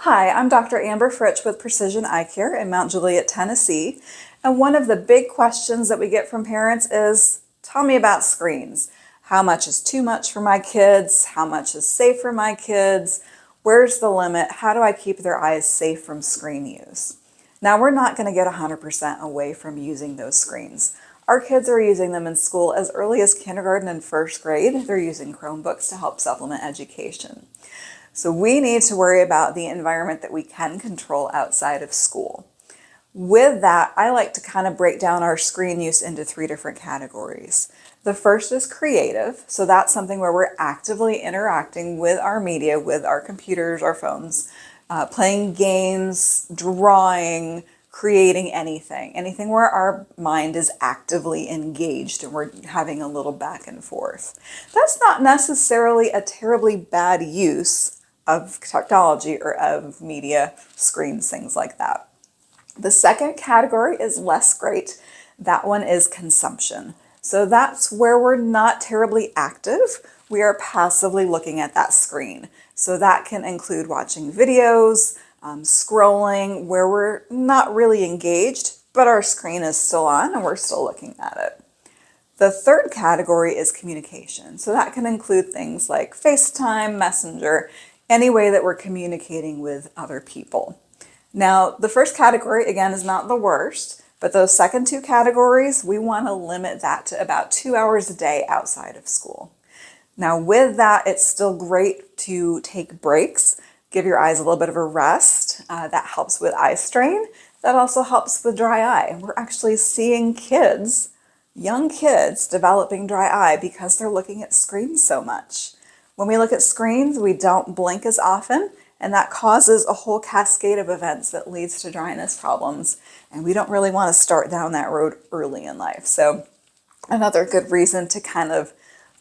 Hi, I'm Dr. Amber Fritsch with Precision Eye Care in Mount Juliet, Tennessee. And one of the big questions that we get from parents is, tell me about screens. How much is too much for my kids? How much is safe for my kids? Where's the limit? How do I keep their eyes safe from screen use? Now, we're not going to get 100% away from using those screens. Our kids are using them in school as early as kindergarten and first grade. They're using Chromebooks to help supplement education. So we need to worry about the environment that we can control outside of school. With that, I like to kind of break down our screen use into 3 different categories. The first is creative. So that's something where we're actively interacting with our media, with our computers, our phones, playing games, drawing, creating anything where our mind is actively engaged and we're having a little back and forth. That's not necessarily a terribly bad use of technology or of media, screens, things like that. The second category is less great. That one is consumption. So that's where we're not terribly active. We are passively looking at that screen. So that can include watching videos, scrolling, where we're not really engaged, but our screen is still on and we're still looking at it. The third category is communication. So that can include things like FaceTime, Messenger, any way that we're communicating with other people. Now, the first category, again, is not the worst, but those second 2 categories, we want to limit that to about 2 hours a day outside of school. Now, with that, it's still great to take breaks, give your eyes a little bit of a rest. That helps with eye strain. That also helps with dry eye. We're actually seeing young kids developing dry eye because they're looking at screens so much. When we look at screens, we don't blink as often, and that causes a whole cascade of events that leads to dryness problems, and we don't really want to start down that road early in life. So another good reason to kind of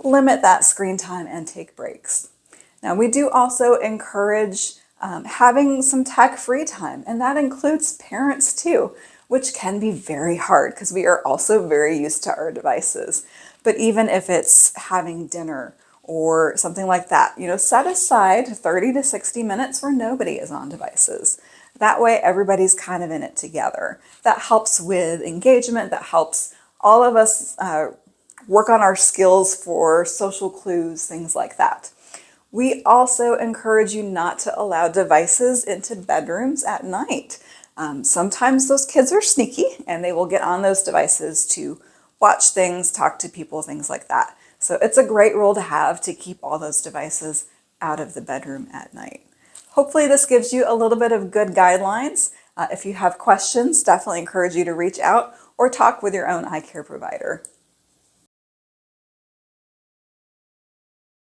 limit that screen time and take breaks. Now, we do also encourage having some tech-free time, and that includes parents too, which can be very hard because we are also very used to our devices. But even if it's having dinner or something like that, set aside 30 to 60 minutes where nobody is on devices. That way, everybody's kind of in it together. That helps with engagement. That helps all of us work on our skills for social clues, things like that. We also encourage you not to allow devices into bedrooms at night. Sometimes those kids are sneaky and they will get on those devices to watch things, talk to people, things like that. So it's a great rule to have to keep all those devices out of the bedroom at night. Hopefully this gives you a little bit of good guidelines. If you have questions, definitely encourage you to reach out or talk with your own eye care provider.